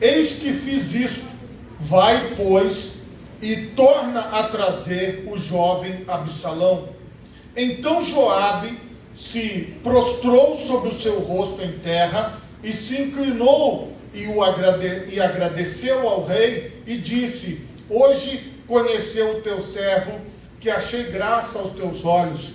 Eis que fiz isto, vai, pois, e torna a trazer o jovem Absalão. Então Joabe se prostrou sobre o seu rosto em terra, e se inclinou e agradeceu ao rei, e disse: hoje conheceu o teu servo, que achei graça aos teus olhos,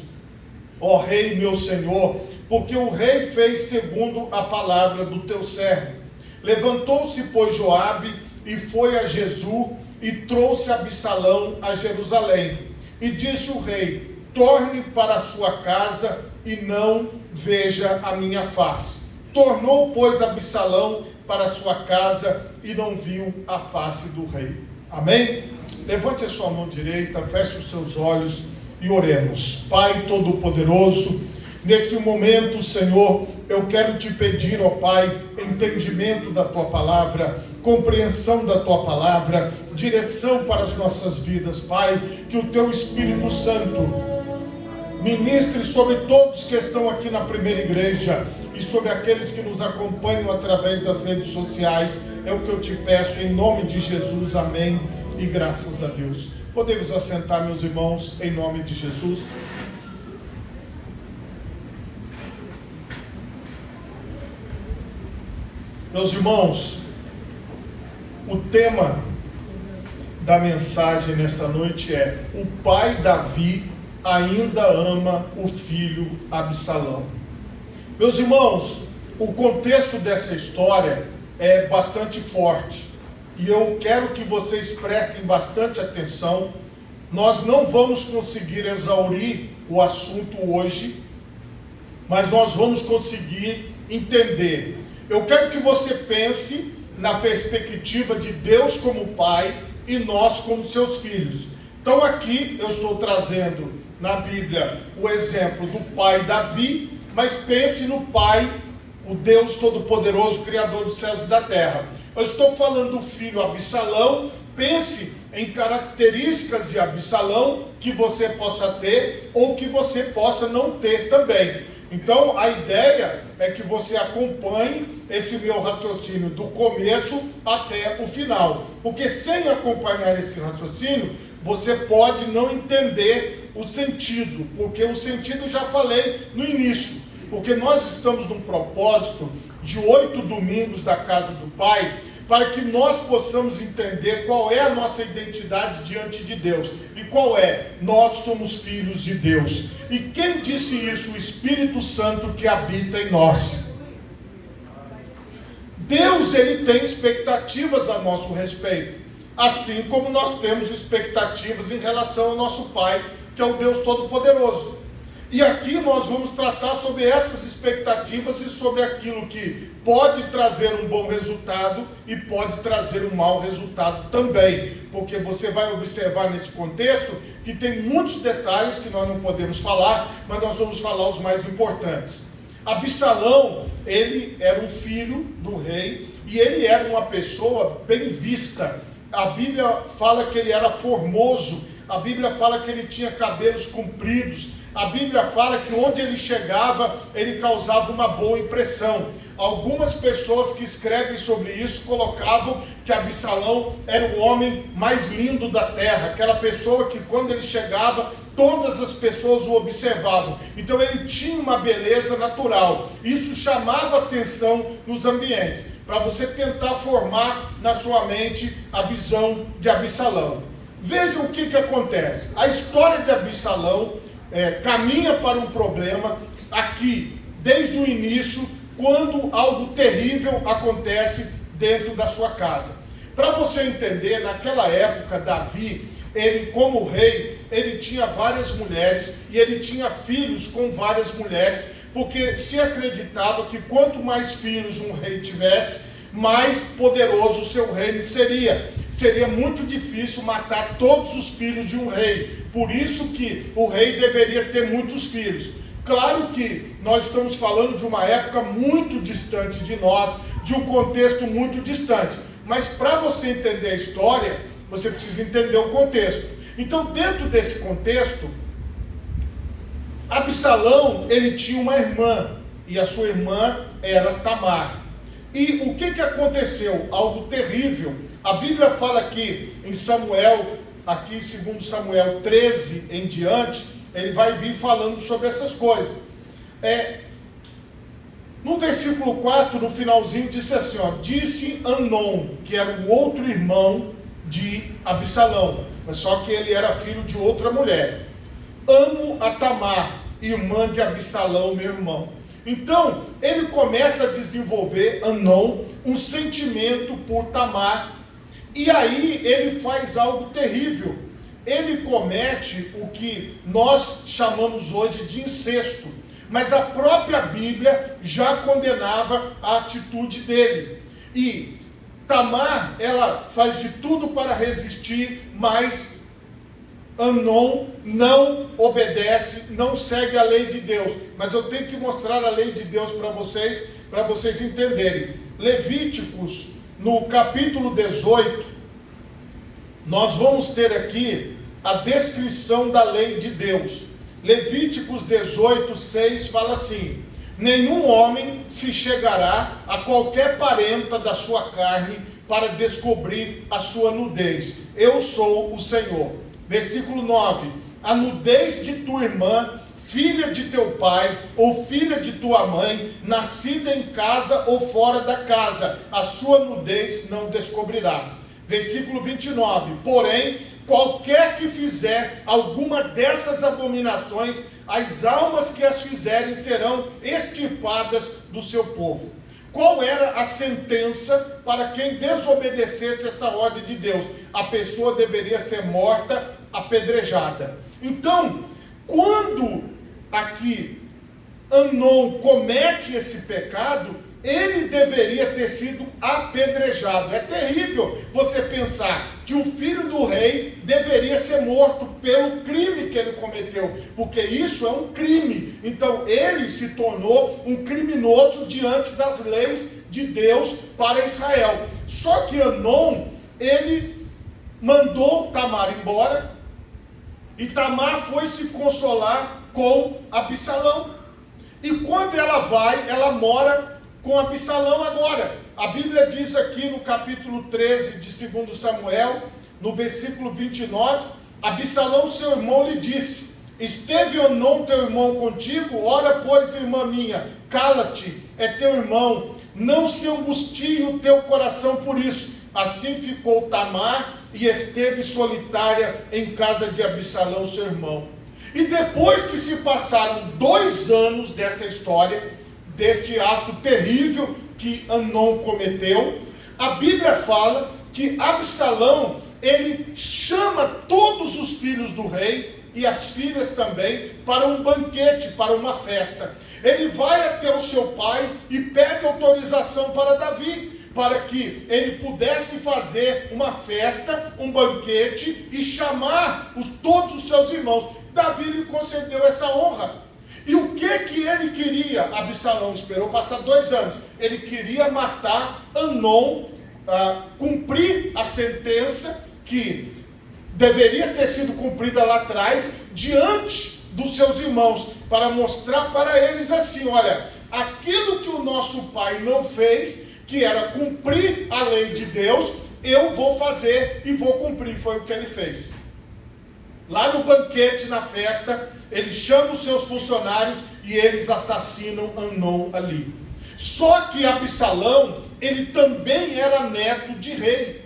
ó rei meu senhor, porque o rei fez segundo a palavra do teu servo. Levantou-se, pois, Joabe, e foi a Jesús, e trouxe Absalão a Jerusalém. E disse o rei: torne para a sua casa, e não veja a minha face. Tornou, pois, Absalão para a sua casa, e não viu a face do rei. Amém? Levante a sua mão direita, feche os seus olhos e oremos. Pai Todo-Poderoso, neste momento, Senhor, eu quero te pedir, ó Pai, entendimento da Tua Palavra, compreensão da Tua Palavra, direção para as nossas vidas, Pai, que o Teu Espírito Santo ministre sobre todos que estão aqui na primeira igreja e sobre aqueles que nos acompanham através das redes sociais. É o que eu te peço em nome de Jesus, amém e graças a Deus. Podemos assentar, meus irmãos, em nome de Jesus. Meus irmãos, o tema da mensagem nesta noite é: o pai Davi ainda ama o filho Absalão. Meus irmãos, o contexto dessa história é bastante forte, e eu quero que vocês prestem bastante atenção. Nós não vamos conseguir exaurir o assunto hoje, mas nós vamos conseguir entender. Eu quero que você pense na perspectiva de Deus como pai e nós como seus filhos. Então aqui eu estou trazendo na Bíblia o exemplo do pai Davi, mas pense no pai, o Deus Todo-Poderoso, Criador dos céus e da terra. Eu estou falando do filho Absalão. Pense em características de Absalão que você possa ter ou que você possa não ter também. Então a ideia é que você acompanhe esse meu raciocínio do começo até o final, porque sem acompanhar esse raciocínio você pode não entender o sentido, porque o sentido já falei no início, porque nós estamos num propósito de 8 domingos da casa do Pai, para que nós possamos entender qual é a nossa identidade diante de Deus. E qual é? Nós somos filhos de Deus. E quem disse isso? O Espírito Santo que habita em nós. Deus, ele tem expectativas a nosso respeito, assim como nós temos expectativas em relação ao nosso Pai, que é o Deus Todo-Poderoso. E aqui nós vamos tratar sobre essas expectativas e sobre aquilo que pode trazer um bom resultado e pode trazer um mau resultado também, porque você vai observar nesse contexto que tem muitos detalhes que nós não podemos falar, mas nós vamos falar os mais importantes. Absalão, ele era um filho do rei e ele era uma pessoa bem vista. A Bíblia fala que ele era formoso, a Bíblia fala que ele tinha cabelos compridos, a Bíblia fala que onde ele chegava, ele causava uma boa impressão. Algumas pessoas que escrevem sobre isso colocavam que Absalão era o homem mais lindo da terra, aquela pessoa que quando ele chegava, todas as pessoas o observavam. Então ele tinha uma beleza natural. Isso chamava atenção nos ambientes, para você tentar formar na sua mente a visão de Absalão. Vejam o que acontece. A história de Absalão caminha para um problema aqui, desde o início, quando algo terrível acontece dentro da sua casa. Para você entender, naquela época, Davi, ele como rei, ele tinha várias mulheres e ele tinha filhos com várias mulheres, porque se acreditava que quanto mais filhos um rei tivesse, mais poderoso o seu reino seria. Seria muito difícil matar todos os filhos de um rei. Por isso que o rei deveria ter muitos filhos. Claro que nós estamos falando de uma época muito distante de nós, de um contexto muito distante. Mas para você entender a história, você precisa entender o contexto. Então, dentro desse contexto, Absalão, ele tinha uma irmã, e a sua irmã era Tamar. E o que aconteceu? Algo terrível. A Bíblia fala aqui em Samuel, aqui segundo Samuel 13 em diante, ele vai vir falando sobre essas coisas. No versículo 4, no finalzinho, disse assim, disse Amnon, que era o outro irmão de Absalão, mas só que ele era filho de outra mulher: amo a Tamar, irmã de Absalão, meu irmão. Então, ele começa a desenvolver, Amnon, um sentimento por Tamar, e aí ele faz algo terrível. Ele comete o que nós chamamos hoje de incesto, mas a própria Bíblia já condenava a atitude dele. E Tamar, ela faz de tudo para resistir, mas Amnon não obedece, não segue a lei de Deus. Mas eu tenho que mostrar a lei de Deus para vocês entenderem. Levíticos, no capítulo 18, nós vamos ter aqui a descrição da lei de Deus. Levíticos 18, 6 fala assim: nenhum homem se chegará a qualquer parenta da sua carne para descobrir a sua nudez. Eu sou o Senhor. Versículo 9: a nudez de tua irmã, filha de teu pai, ou filha de tua mãe, nascida em casa ou fora da casa, a sua nudez não descobrirás. Versículo 29: porém, qualquer que fizer alguma dessas abominações, as almas que as fizerem serão extirpadas do seu povo. Qual era a sentença para quem desobedecesse essa ordem de Deus? A pessoa deveria ser morta, apedrejada. Então, quando aqui Amnon comete esse pecado, ele deveria ter sido apedrejado. É terrível você pensar que o filho do rei deveria ser morto pelo crime que ele cometeu, porque isso é um crime. Então ele se tornou um criminoso diante das leis de Deus para Israel. Só que Amnon, ele mandou Tamar embora, e Tamar foi se consolar com Absalão. E quando ela vai, ela mora com Absalão agora. A Bíblia diz aqui no capítulo 13 de 2 Samuel, no versículo 29, Absalão, seu irmão, lhe disse: esteve ou não teu irmão contigo? Ora, pois, irmã minha, cala-te, é teu irmão, não se angustie o teu coração por isso. Assim ficou Tamar e esteve solitária em casa de Absalão, seu irmão. E depois que se passaram 2 anos dessa história, deste ato terrível que Amnon cometeu, a Bíblia fala que Absalão, ele chama todos os filhos do rei e as filhas também para um banquete, para uma festa. Ele vai até o seu pai e pede autorização para Davi, para que ele pudesse fazer uma festa, um banquete e chamar todos os seus irmãos. Davi lhe concedeu essa honra. E o que ele queria? Absalão esperou passar 2 anos. Ele queria matar Amnon, cumprir a sentença que deveria ter sido cumprida lá atrás, diante dos seus irmãos, para mostrar para eles assim: olha, aquilo que o nosso pai não fez, que era cumprir a lei de Deus, eu vou fazer e vou cumprir. Foi o que ele fez. Lá no banquete, na festa, ele chama os seus funcionários e eles assassinam Amnon ali. Só que Absalão, ele também era neto de rei,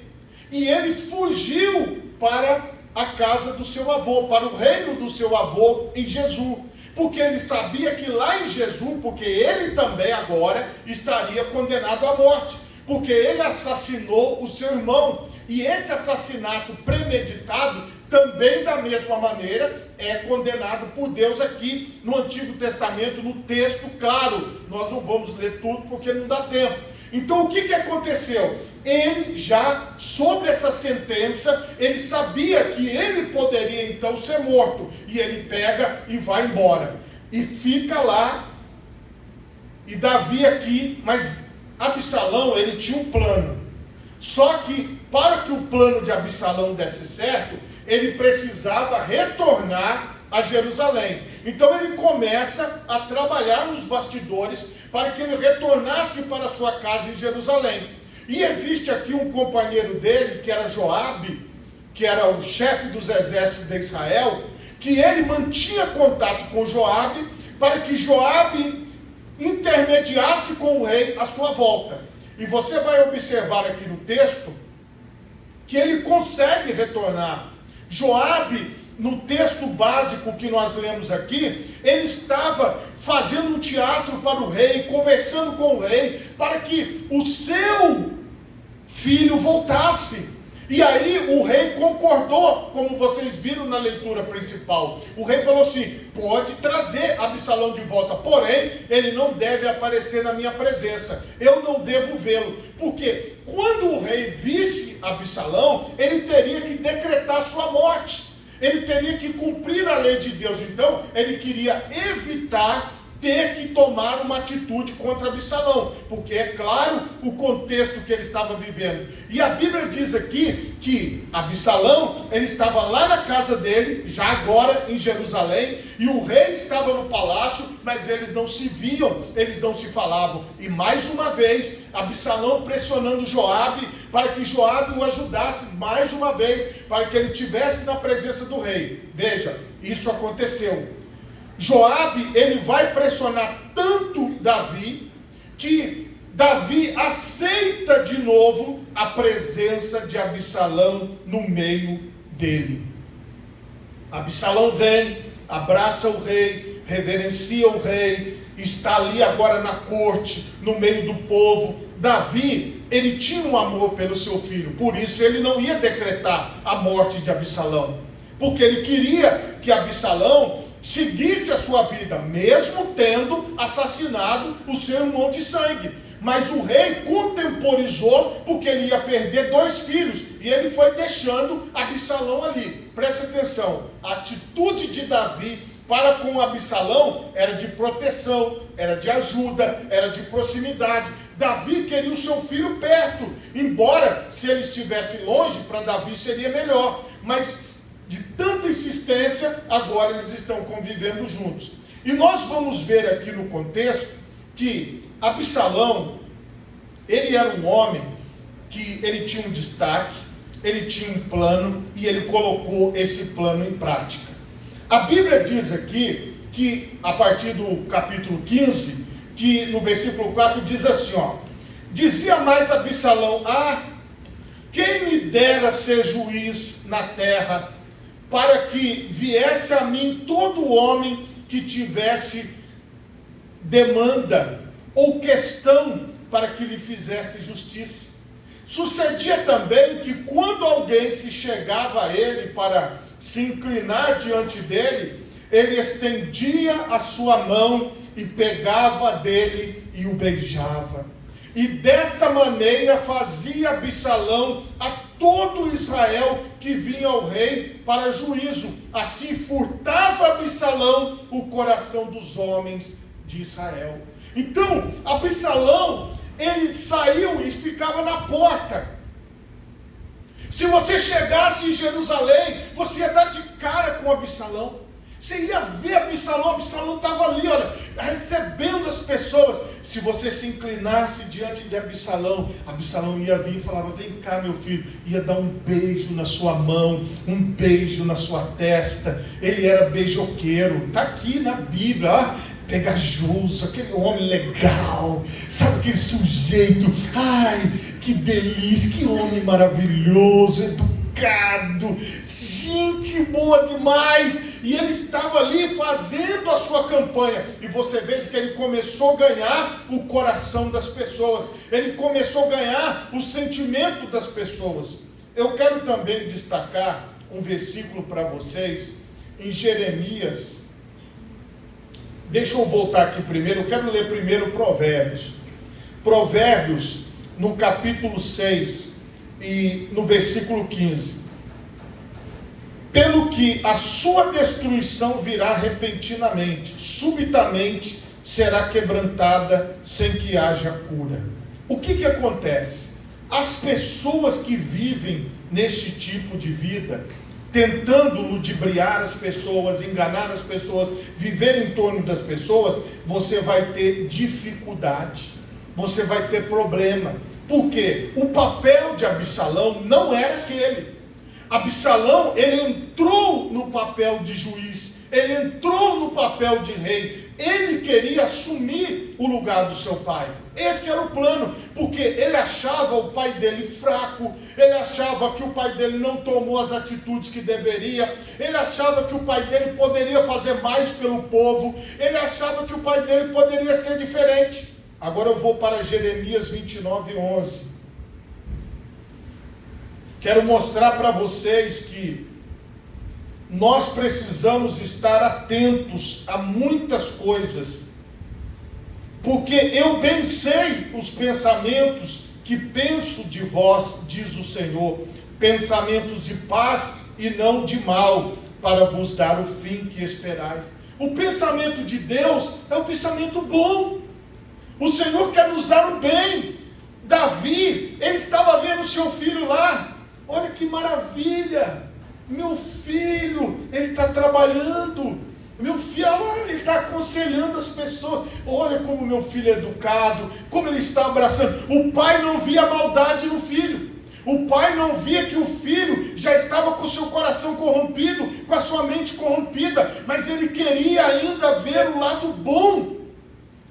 e ele fugiu para a casa do seu avô, para o reino do seu avô em Jesus, porque ele sabia que lá em Jesus, porque ele também agora estaria condenado à morte, porque ele assassinou o seu irmão, e esse assassinato premeditado também da mesma maneira é condenado por Deus aqui no Antigo Testamento, no texto claro. Nós não vamos ler tudo porque não dá tempo. Então o que aconteceu? Ele já, sobre essa sentença, ele sabia que ele poderia então ser morto, e ele pega e vai embora, e fica lá. E Davi aqui, mas Absalão, ele tinha um plano. Só que para que o plano de Absalão desse certo, ele precisava retornar a Jerusalém. Então ele começa a trabalhar nos bastidores para que ele retornasse para sua casa em Jerusalém. E existe aqui um companheiro dele, que era Joabe, que era o chefe dos exércitos de Israel, que ele mantinha contato com Joabe, para que Joabe intermediasse com o rei a sua volta. E você vai observar aqui no texto, que ele consegue retornar. Joabe, no texto básico que nós lemos aqui, ele estava fazendo um teatro para o rei, conversando com o rei, para que o seu filho voltasse. E aí o rei concordou, como vocês viram na leitura principal. O rei falou assim: pode trazer Absalão de volta, porém ele não deve aparecer na minha presença, eu não devo vê-lo, porque quando o rei visse Absalão, ele teria que decretar sua morte, ele teria que cumprir a lei de Deus. Então ele queria evitar ter que tomar uma atitude contra Absalão, porque é claro o contexto que ele estava vivendo. E a Bíblia diz aqui que Absalão, ele estava lá na casa dele, já agora em Jerusalém, e o rei estava no palácio, mas eles não se viam, eles não se falavam. E mais uma vez, Absalão pressionando Joabe, para que Joabe o ajudasse mais uma vez, para que ele estivesse na presença do rei. Veja, isso aconteceu. Joabe, ele vai pressionar tanto Davi, que Davi aceita de novo a presença de Absalão no meio dele. Absalão vem, abraça o rei, reverencia o rei, está ali agora na corte, no meio do povo. Davi, ele tinha um amor pelo seu filho, por isso ele não ia decretar a morte de Absalão, porque ele queria que Absalão seguisse a sua vida, mesmo tendo assassinado o seu irmão de sangue. Mas o rei contemporizou, porque ele ia perder 2 filhos, e ele foi deixando Absalão ali. Presta atenção, a atitude de Davi para com Absalão era de proteção, era de ajuda, era de proximidade. Davi queria o seu filho perto, embora se ele estivesse longe, para Davi seria melhor, mas de tanta insistência, agora eles estão convivendo juntos. E nós vamos ver aqui no contexto que Absalão, ele era um homem que ele tinha um destaque, ele tinha um plano, e ele colocou esse plano em prática. A Bíblia diz aqui, que a partir do capítulo 15, que no versículo 4 diz assim, ó: dizia mais Absalão: quem me dera ser juiz na terra, para que viesse a mim todo homem que tivesse demanda ou questão, para que lhe fizesse justiça. Sucedia também que quando alguém se chegava a ele para se inclinar diante dele, ele estendia a sua mão e pegava dele e o beijava. E desta maneira fazia Absalão a todo Israel que vinha ao rei para juízo. Assim furtava Absalão o coração dos homens de Israel. Então, Absalão, ele saiu e ficava na porta. Se você chegasse em Jerusalém, você ia dar de cara com Absalão. Você ia ver Absalão estava ali, olha, recebendo as pessoas. Se você se inclinasse diante de Absalão, Absalão ia vir e falava: vem cá, meu filho. Ia dar um beijo na sua mão, um beijo na sua testa. Ele era beijoqueiro, está aqui na Bíblia, ó, pegajoso, aquele homem legal, sabe, aquele sujeito, ai, que delícia, que homem maravilhoso, educado, gente boa demais. E ele estava ali fazendo a sua campanha, e você veja que ele começou a ganhar o coração das pessoas, ele começou a ganhar o sentimento das pessoas. Eu quero também destacar um versículo para vocês, em Jeremias. Deixa eu voltar aqui primeiro, eu quero ler primeiro Provérbios. Provérbios, no capítulo 6 e no versículo 15. Pelo que a sua destruição virá repentinamente, subitamente será quebrantada sem que haja cura. O que acontece? As pessoas que vivem neste tipo de vida, tentando ludibriar as pessoas, enganar as pessoas, viver em torno das pessoas, você vai ter dificuldade, você vai ter problema. Por quê? O papel de Absalão não era aquele. Absalão, ele entrou no papel de juiz, ele entrou no papel de rei, ele queria assumir o lugar do seu pai. Esse era o plano, porque ele achava o pai dele fraco, ele achava que o pai dele não tomou as atitudes que deveria, ele achava que o pai dele poderia fazer mais pelo povo, ele achava que o pai dele poderia ser diferente. Agora eu vou para Jeremias 29:11. Quero mostrar para vocês que nós precisamos estar atentos a muitas coisas, porque eu bem sei os pensamentos que penso de vós, diz o Senhor, pensamentos de paz e não de mal, para vos dar o fim que esperais. O pensamento de Deus é um pensamento bom. O Senhor quer nos dar o bem. Davi, ele estava vendo o seu filho lá. Olha que maravilha, meu filho, ele está trabalhando, meu filho, olha, ele está aconselhando as pessoas, olha como meu filho é educado, como ele está abraçando. O pai não via maldade no filho, o pai não via que o filho já estava com o seu coração corrompido, com a sua mente corrompida, mas ele queria ainda ver o lado bom.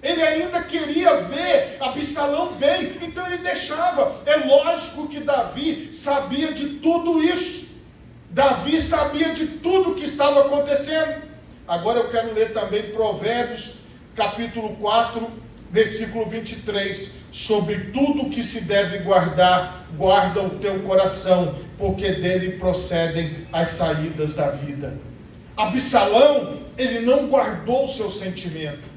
Ele ainda queria ver Absalão bem, então ele deixava. É lógico que Davi sabia de tudo isso. Davi sabia de tudo que estava acontecendo. Agora eu quero ler também Provérbios, capítulo 4, versículo 23. Sobre tudo que se deve guardar, guarda o teu coração, porque dele procedem as saídas da vida. Absalão, ele não guardou o seu sentimento.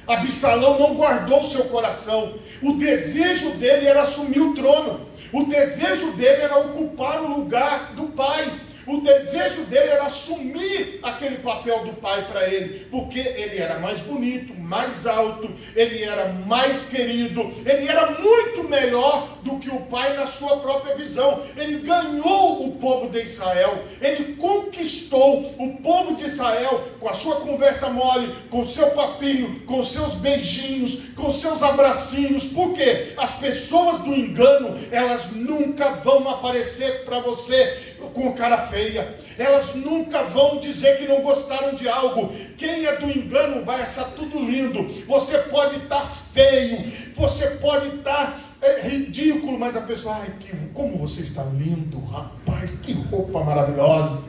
Absalão não guardou o seu coração. O desejo dele era assumir o trono. O desejo dele era ocupar o lugar do pai. O desejo dele era assumir aquele papel do pai para ele, porque ele era mais bonito, mais alto, ele era mais querido, ele era muito melhor do que o pai na sua própria visão. Ele ganhou o povo de Israel, ele conquistou o povo de Israel com a sua conversa mole, com o seu papinho, com os seus beijinhos, com os seus abracinhos. Por quê? As pessoas do engano, elas nunca vão aparecer para você com cara feia, elas nunca vão dizer que não gostaram de algo. Quem é do engano vai achar tudo lindo. Você pode estar feio, você pode estar ridículo, mas a pessoa, ai, como você está lindo, rapaz, que roupa maravilhosa.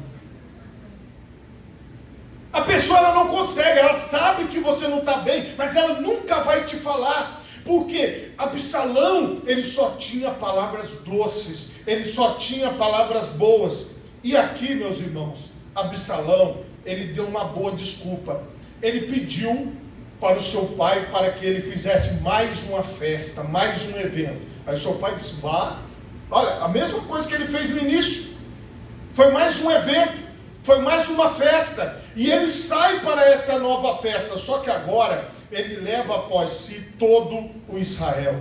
A pessoa, ela não consegue, ela sabe que você não está bem, mas ela nunca vai te falar. Porque Absalão, ele só tinha palavras doces, ele só tinha palavras boas. E aqui, meus irmãos, Absalão, ele deu uma boa desculpa. Ele pediu para o seu pai para que ele fizesse mais uma festa, mais um evento. Aí o seu pai disse, vá. Olha, a mesma coisa que ele fez no início. Foi mais um evento, foi mais uma festa. E ele sai para esta nova festa, só que agora ele leva após si todo o Israel.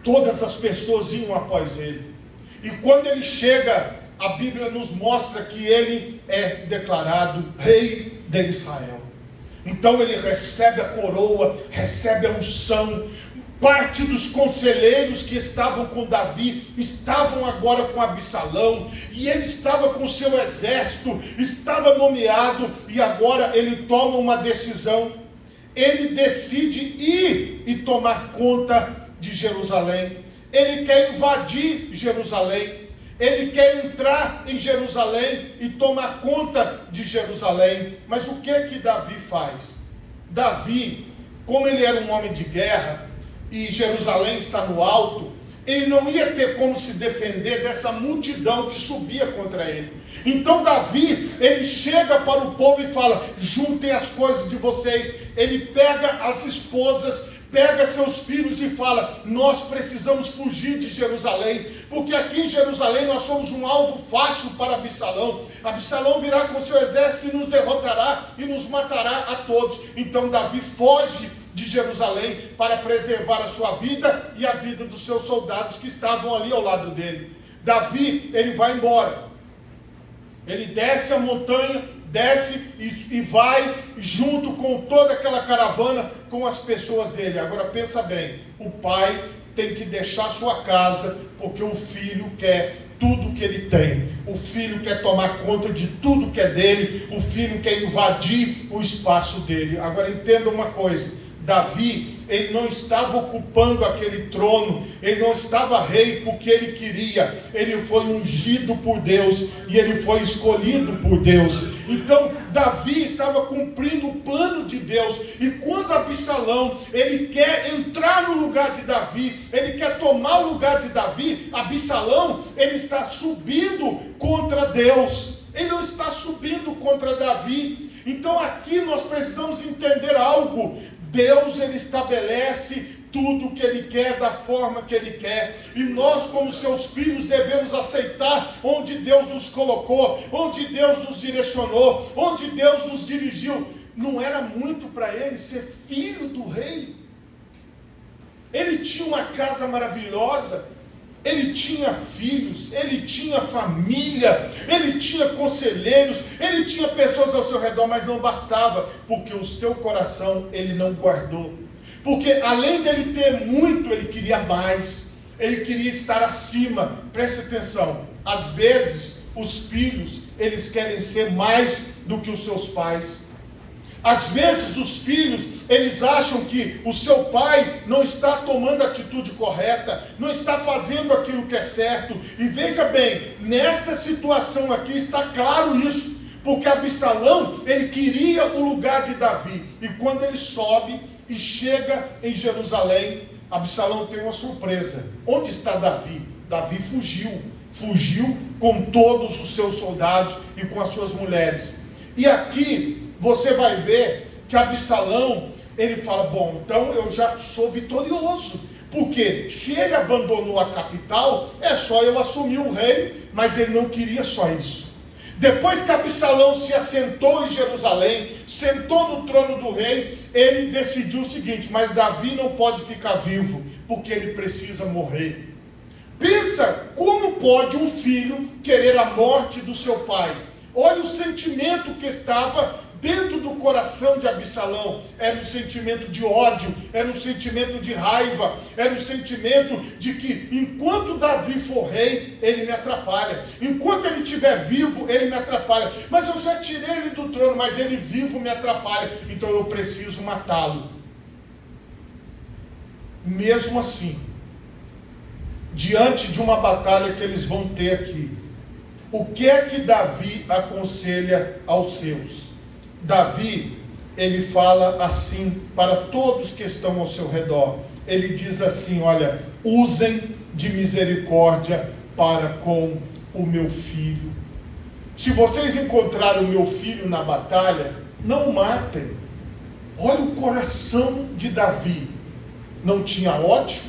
Todas as pessoas iam após ele. E quando ele chega, a Bíblia nos mostra que ele é declarado rei de Israel. Então ele recebe a coroa, recebe a unção. Parte dos conselheiros que estavam com Davi estavam agora com Absalão, e ele estava com o seu exército, estava nomeado, e agora ele toma uma decisão. Ele decide ir e tomar conta de Jerusalém. Ele quer invadir Jerusalém, ele quer entrar em Jerusalém e tomar conta de Jerusalém. Mas o que Davi faz? Davi, como ele era um homem de guerra, e Jerusalém está no alto, ele não ia ter como se defender dessa multidão que subia contra ele. Então Davi, ele chega para o povo e fala, juntem as coisas de vocês. Ele pega as esposas, pega seus filhos e fala, nós precisamos fugir de Jerusalém, porque aqui em Jerusalém nós somos um alvo fácil para Absalão. Absalão virá com seu exército e nos derrotará e nos matará a todos. Então Davi foge de Jerusalém para preservar a sua vida e a vida dos seus soldados que estavam ali ao lado dele. Davi, ele vai embora. Ele desce a montanha, desce e vai junto com toda aquela caravana, com as pessoas dele. Agora pensa bem, o pai tem que deixar sua casa, porque o filho quer tudo que ele tem. O filho quer tomar conta de tudo que é dele. O filho quer invadir o espaço dele. Agora entenda uma coisa, Davi, ele não estava ocupando aquele trono, ele não estava rei porque ele queria, ele foi ungido por Deus, e ele foi escolhido por Deus. Então Davi estava cumprindo o plano de Deus, e quando Absalão, ele quer entrar no lugar de Davi, ele quer tomar o lugar de Davi, Absalão, ele está subindo contra Deus, ele não está subindo contra Davi. Então aqui nós precisamos entender algo. Deus, ele estabelece tudo o que ele quer, da forma que ele quer, e nós como seus filhos devemos aceitar onde Deus nos colocou, onde Deus nos direcionou, onde Deus nos dirigiu. Não era muito para ele ser filho do rei? Ele tinha uma casa maravilhosa, ele tinha filhos, ele tinha família, ele tinha conselheiros, ele tinha pessoas ao seu redor, mas não bastava, porque o seu coração ele não guardou. Porque além dele ter muito, ele queria mais, ele queria estar acima. Preste atenção, às vezes os filhos, eles querem ser mais do que os seus pais. Às vezes os filhos, eles acham que o seu pai não está tomando a atitude correta, não está fazendo aquilo que é certo. E veja bem, nesta situação aqui está claro isso, porque Absalão, ele queria o lugar de Davi. E quando ele sobe e chega em Jerusalém, Absalão tem uma surpresa. Onde está Davi? Davi fugiu com todos os seus soldados e com as suas mulheres. E aqui você vai ver que Absalão, ele fala, bom, então eu já sou vitorioso, porque se ele abandonou a capital, é só eu assumir o rei. Mas ele não queria só isso. Depois que Absalão se assentou em Jerusalém, sentou no trono do rei, ele decidiu o seguinte, mas Davi não pode ficar vivo, porque ele precisa morrer. Pensa, como pode um filho querer a morte do seu pai? Olha o sentimento que estava dentro do coração de Absalão. Era um sentimento de ódio, era um sentimento de raiva, era um sentimento de que enquanto Davi for rei, ele me atrapalha, enquanto ele estiver vivo, ele me atrapalha, mas eu já tirei ele do trono, mas ele vivo me atrapalha, então eu preciso matá-lo. Mesmo assim, diante de uma batalha que eles vão ter aqui, o que é que Davi aconselha aos seus? Davi, ele fala assim para todos que estão ao seu redor. Ele diz assim, olha, usem de misericórdia para com o meu filho. Se vocês encontrarem o meu filho na batalha, não matem. Olha o coração de Davi. Não tinha ódio,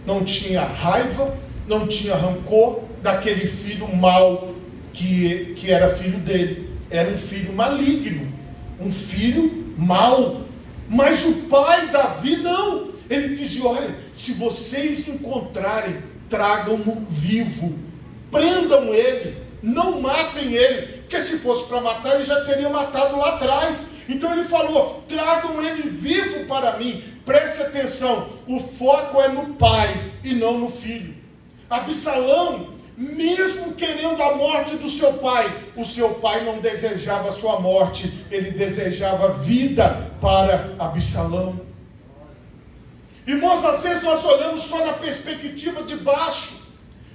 não tinha raiva, não tinha rancor daquele filho mau que era filho dele. Era um filho maligno, um filho mau. Mas o pai Davi não. Ele dizia, olha, se vocês encontrarem, tragam-no vivo, prendam ele, não matem ele, porque se fosse para matar, ele já teria matado lá atrás. Então ele falou, tragam ele vivo para mim. Preste atenção, o foco é no pai e não no filho. Absalão, mesmo querendo a morte do seu pai, o seu pai não desejava a sua morte, ele desejava vida para Absalão. Irmãos, às vezes nós olhamos só na perspectiva de baixo.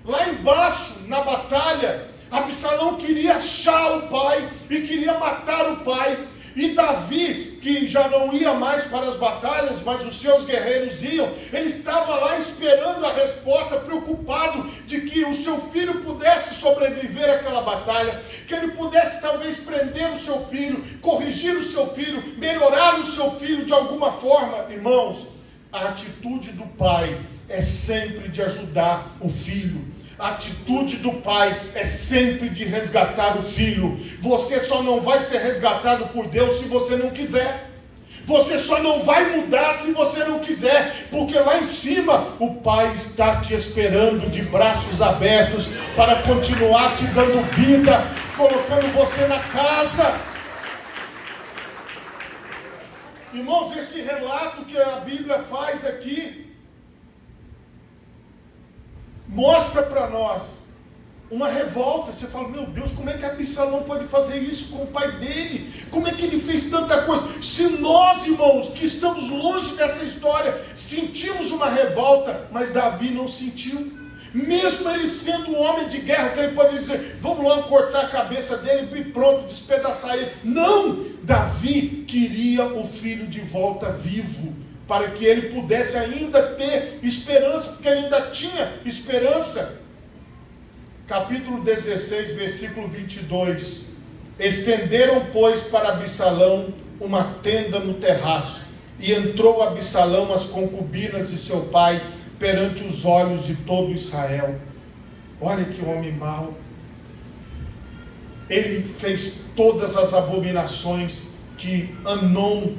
Lá embaixo, na batalha, Absalão queria achar o pai e queria matar o pai. E Davi, que já não ia mais para as batalhas, mas os seus guerreiros iam, ele estava lá esperando a resposta, preocupado de que o seu filho pudesse sobreviver àquela batalha, que ele pudesse talvez prender o seu filho, corrigir o seu filho, melhorar o seu filho de alguma forma. Irmãos, a atitude do pai é sempre de ajudar o filho. A atitude do pai é sempre de resgatar o filho. Você só não vai ser resgatado por Deus se você não quiser. Você só não vai mudar se você não quiser, porque lá em cima o pai está te esperando de braços abertos para continuar te dando vida, colocando você na casa. Irmãos, esse relato que a Bíblia faz aqui mostra para nós uma revolta. Você fala, meu Deus, como é que Absalão pode fazer isso com o pai dele? Como é que ele fez tanta coisa? Se nós, irmãos, que estamos longe dessa história, sentimos uma revolta, mas Davi não sentiu. Mesmo ele sendo um homem de guerra, que ele pode dizer, vamos logo cortar a cabeça dele e pronto, despedaçar ele. Não! Davi queria o filho de volta vivo, para que ele pudesse ainda ter esperança, porque ele ainda tinha esperança. Capítulo 16, versículo 22. Estenderam, pois, para Absalão uma tenda no terraço, e entrou Absalão as concubinas de seu pai, perante os olhos de todo Israel. Olha que homem mau. Ele fez todas as abominações que Amnon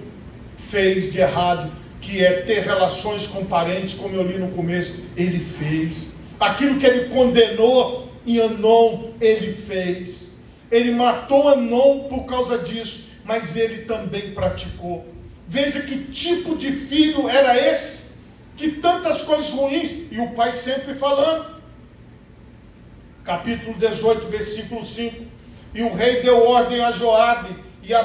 fez de errado, que é ter relações com parentes, como eu li no começo, ele fez. Aquilo que ele condenou em Amnon, ele fez. Ele matou Amnon por causa disso, mas ele também praticou. Veja que tipo de filho era esse, que tantas coisas ruins, e o pai sempre falando. Capítulo 18, versículo 5. E o rei deu ordem a Joabe, e a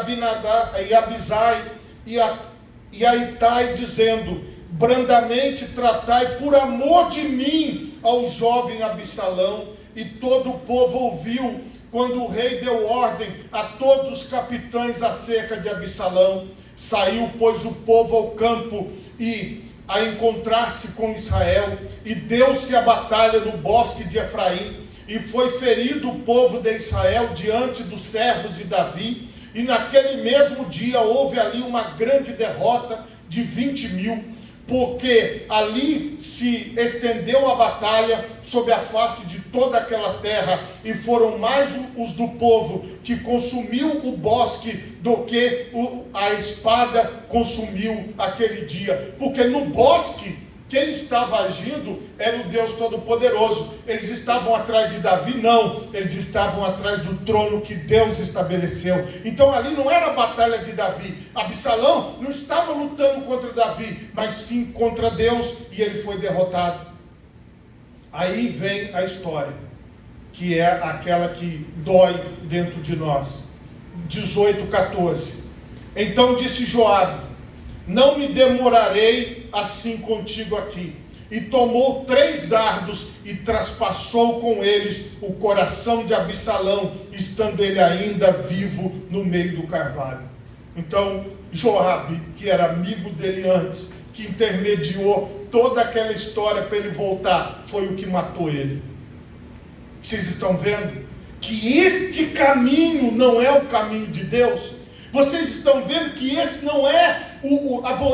Abisai, e a Itai, dizendo, brandamente tratai por amor de mim ao jovem Absalão. E todo o povo ouviu, quando o rei deu ordem a todos os capitães acerca de Absalão. Saiu, pois, o povo ao campo, e a encontrar-se com Israel, e deu-se a batalha no bosque de Efraim, e foi ferido o povo de Israel diante dos servos de Davi, e naquele mesmo dia houve ali uma grande derrota de 20.000, porque ali se estendeu a batalha sobre a face de toda aquela terra, e foram mais os do povo que consumiu o bosque do que a espada consumiu aquele dia, porque no bosque quem estava agindo era o Deus Todo-Poderoso. Eles estavam atrás de Davi? Não, eles estavam atrás do trono que Deus estabeleceu. Então ali não era a batalha de Davi. Absalão não estava lutando contra Davi, mas sim contra Deus, e ele foi derrotado. Aí vem a história, que é aquela que dói dentro de nós. 18:14. Então disse Joabe, não me demorarei assim contigo aqui. E tomou 3 dardos e traspassou com eles o coração de Absalão, estando ele ainda vivo no meio do carvalho. Então Joabe, que era amigo dele antes, que intermediou toda aquela história para ele voltar, foi o que matou ele. Vocês estão vendo que este caminho não é o caminho de Deus? Vocês estão vendo que esse não é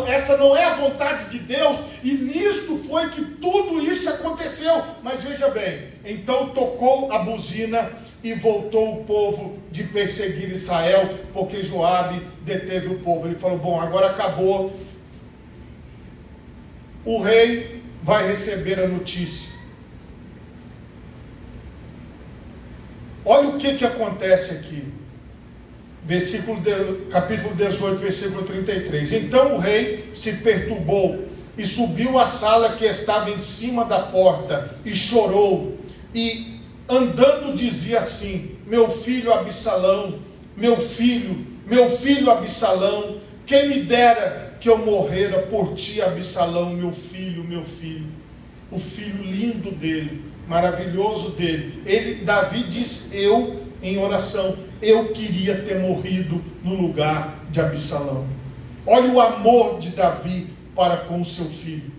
essa não é a vontade de Deus, e nisto foi que tudo isso aconteceu. Mas veja bem, então tocou a buzina e voltou o povo de perseguir Israel, porque Joabe deteve o povo. Ele falou, bom, agora acabou, o rei vai receber a notícia. Olha o que acontece aqui. Capítulo 18, versículo 33. Então o rei se perturbou e subiu à sala que estava em cima da porta e chorou, e andando dizia assim, meu filho Absalão, meu filho Absalão, quem me dera que eu morrera por ti, Absalão, meu filho, o filho lindo dele, maravilhoso dele. Davi diz, em oração, eu queria ter morrido no lugar de Absalão. Olha o amor de Davi para com o seu filho.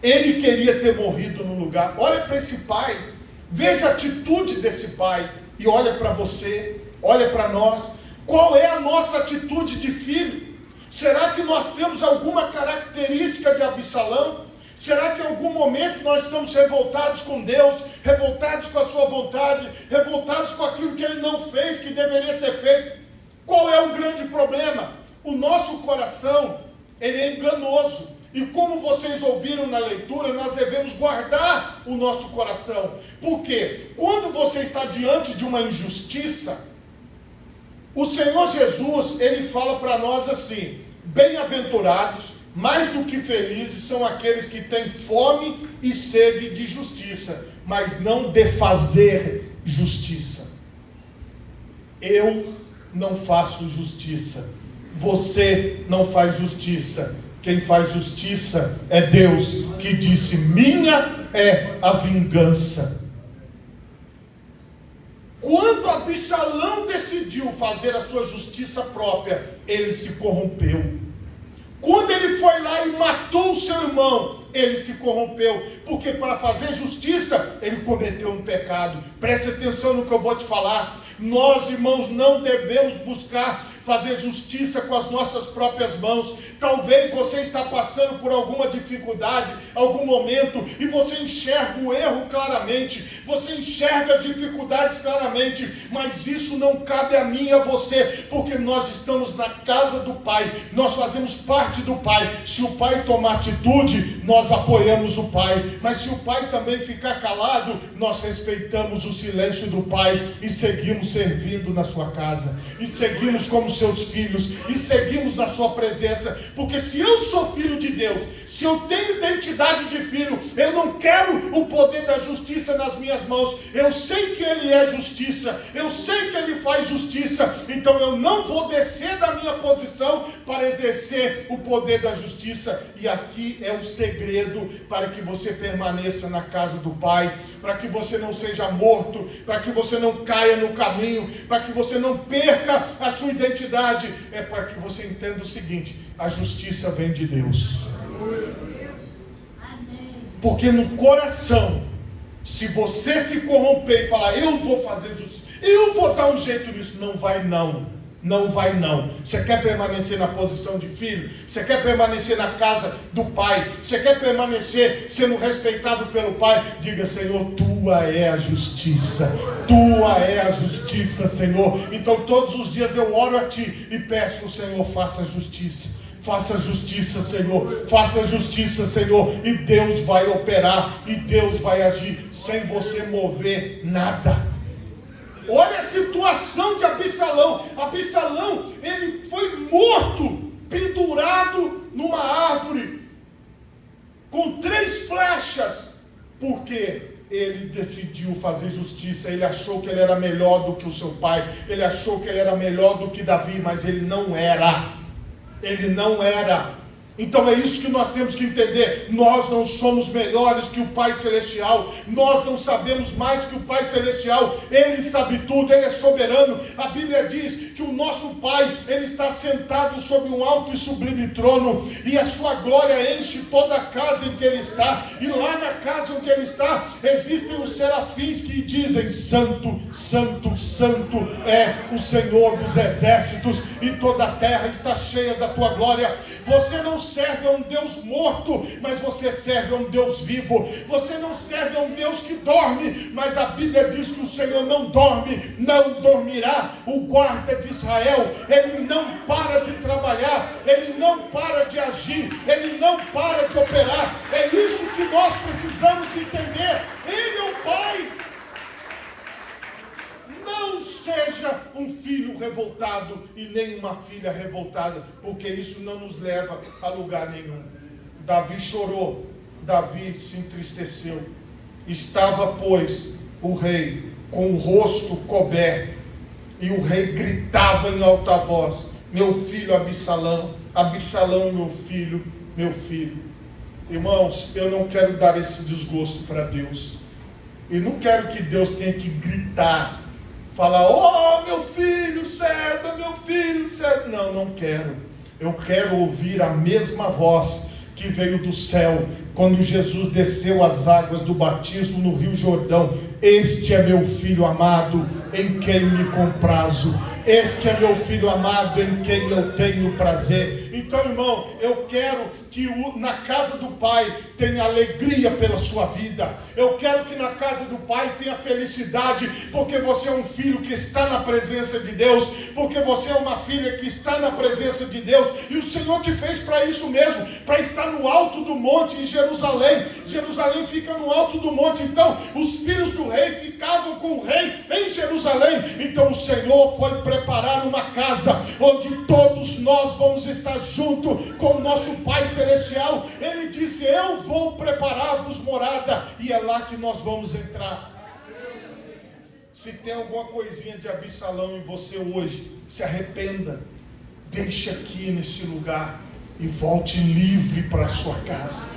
Ele queria ter morrido no lugar. Olha para esse pai, veja a atitude desse pai, e olha para você, olha para nós. Qual é a nossa atitude de filho? Será que nós temos alguma característica de Absalão? Será que em algum momento nós estamos revoltados com Deus, revoltados com a sua vontade, revoltados com aquilo que Ele não fez, que deveria ter feito? Qual é o grande problema? O nosso coração, ele é enganoso, E como vocês ouviram na leitura, nós devemos guardar o nosso coração. Por quê? Quando você está diante de uma injustiça, o Senhor Jesus, ele fala para nós assim: bem-aventurados, mais do que felizes, são aqueles que têm fome e sede de justiça, mas não de fazer justiça. Eu não faço justiça. Você não faz justiça. Quem faz justiça é Deus, que disse: minha é a vingança. Quando Absalão decidiu fazer a sua justiça própria, ele se corrompeu. Quando ele foi lá e matou o seu irmão, ele se corrompeu, porque para fazer justiça, ele cometeu um pecado. Preste atenção no que eu vou te falar. Nós, irmãos, não devemos buscar fazer justiça com as nossas próprias mãos. Talvez você está passando por alguma dificuldade, algum momento, e você enxerga o erro claramente, você enxerga as dificuldades claramente, mas isso não cabe a mim e a você, porque nós estamos na casa do Pai, nós fazemos parte do Pai. Se o Pai tomar atitude, nós apoiamos o Pai, mas se o Pai também ficar calado, nós respeitamos o silêncio do Pai e seguimos servindo na sua casa, e seguimos como seus filhos, e seguimos na sua presença, porque se eu sou filho de Deus, se eu tenho identidade de filho, eu não quero o poder da justiça nas minhas mãos. Eu sei que Ele é justiça, eu sei que Ele faz justiça, então eu não vou descer da minha posição para exercer o poder da justiça. E aqui é o segredo para que você permaneça na casa do Pai, para que você não seja morto, para que você não caia no caminho, para que você não perca a sua identidade. É para que você entenda o seguinte: a justiça vem de Deus. Porque no coração, se você se corromper e falar: eu vou fazer justiça, eu vou dar um jeito nisso, não vai não. Não vai não. Você quer permanecer na posição de filho? Você quer permanecer na casa do Pai? Você quer permanecer sendo respeitado pelo Pai? Diga: Senhor, Tua é a justiça. Tua é a justiça, Senhor. Então todos os dias eu oro a Ti e peço: Senhor, faça justiça. Faça justiça, Senhor. Faça justiça, Senhor. E Deus vai operar. E Deus vai agir sem você mover nada. Olha a situação de Absalão. Absalão, ele foi morto, pendurado numa árvore, com 3 flechas, porque ele decidiu fazer justiça. Ele achou que ele era melhor do que o seu pai, ele achou que ele era melhor do que Davi, mas ele não era. Ele não era. Então é isso que nós temos que entender. Nós não somos melhores que o Pai Celestial. Nós não sabemos mais que o Pai Celestial. Ele sabe tudo, Ele é soberano. A Bíblia diz que o nosso Pai, Ele está sentado sobre um alto e sublime trono, e a sua glória enche toda a casa em que Ele está. E lá na casa em que Ele está, existem os serafins que dizem: Santo, Santo, Santo é o Senhor dos exércitos, e toda a terra está cheia da tua glória. Você não serve a um Deus morto, mas você serve a um Deus vivo. Você não serve a um Deus que dorme, mas a Bíblia diz que o Senhor não dorme, não dormirá. O guarda de Israel, ele não para de trabalhar, ele não para de agir, ele não para de operar. É isso que nós precisamos entender. Ele é o Pai. Não seja um filho revoltado e nem uma filha revoltada, porque isso não nos leva a lugar nenhum. Davi chorou, Davi se entristeceu. Estava, pois, o rei com o rosto coberto, e o rei gritava em alta voz: meu filho Absalão, Absalão, meu filho, meu filho. Irmãos, eu não quero dar esse desgosto para Deus. E não quero que Deus tenha que gritar, falar: oh, meu filho César, meu filho César. Não, não quero. Eu quero ouvir a mesma voz que veio do céu, quando Jesus desceu as águas do batismo no Rio Jordão: este é meu filho amado, em quem me comprazo. Este é meu filho amado em quem eu tenho prazer. Então, irmão, eu quero que na casa do Pai tenha alegria pela sua vida. Eu quero que na casa do Pai tenha felicidade, porque você é um filho que está na presença de Deus, porque você é uma filha que está na presença de Deus, e o Senhor te fez para isso mesmo, para estar no alto do monte em Jerusalém. Jerusalém fica no alto do monte, então os filhos do rei ficavam com o rei em Jerusalém. Então o Senhor foi preparar uma casa onde todos nós vamos estar junto com o nosso Pai Celestial. Ele disse: eu vou preparar-vos morada, e é lá que nós vamos entrar. Se tem alguma coisinha de Absalão em você hoje, se arrependa, deixe aqui nesse lugar e volte livre para a sua casa.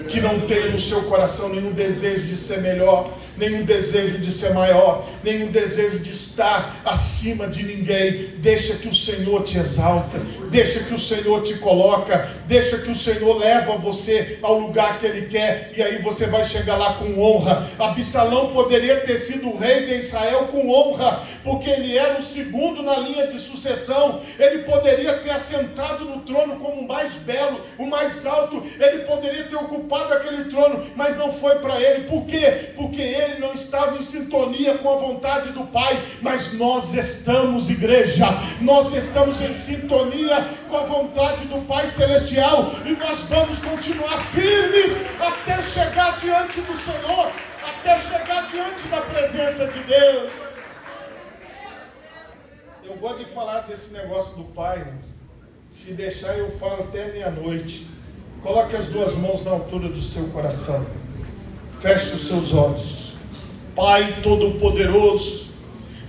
Que não tenha no seu coração nenhum desejo de ser melhor, nenhum desejo de ser maior, nenhum desejo de estar acima de ninguém. Deixa que o Senhor te exalta, deixa que o Senhor te coloca, deixa que o Senhor leva você ao lugar que Ele quer, e aí você vai chegar lá com honra. Absalão poderia ter sido o rei de Israel com honra, porque ele era o segundo na linha de sucessão. Ele poderia ter assentado no trono como o mais belo, o mais alto. Ele poderia ter ocupado aquele trono, mas não foi para ele. Por quê? Porque ele não estava em sintonia com a vontade do Pai. Mas nós estamos, igreja, nós estamos em sintonia com a vontade do Pai Celestial, e nós vamos continuar firmes até chegar diante do Senhor, até chegar diante da presença de Deus. Eu gosto de falar desse negócio do Pai, irmãos. Se deixar, eu falo até meia-noite. Coloque as duas mãos na altura do seu coração, feche os seus olhos. Pai Todo-Poderoso,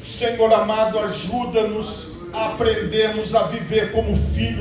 Senhor amado, ajuda-nos a aprendermos a viver como filhos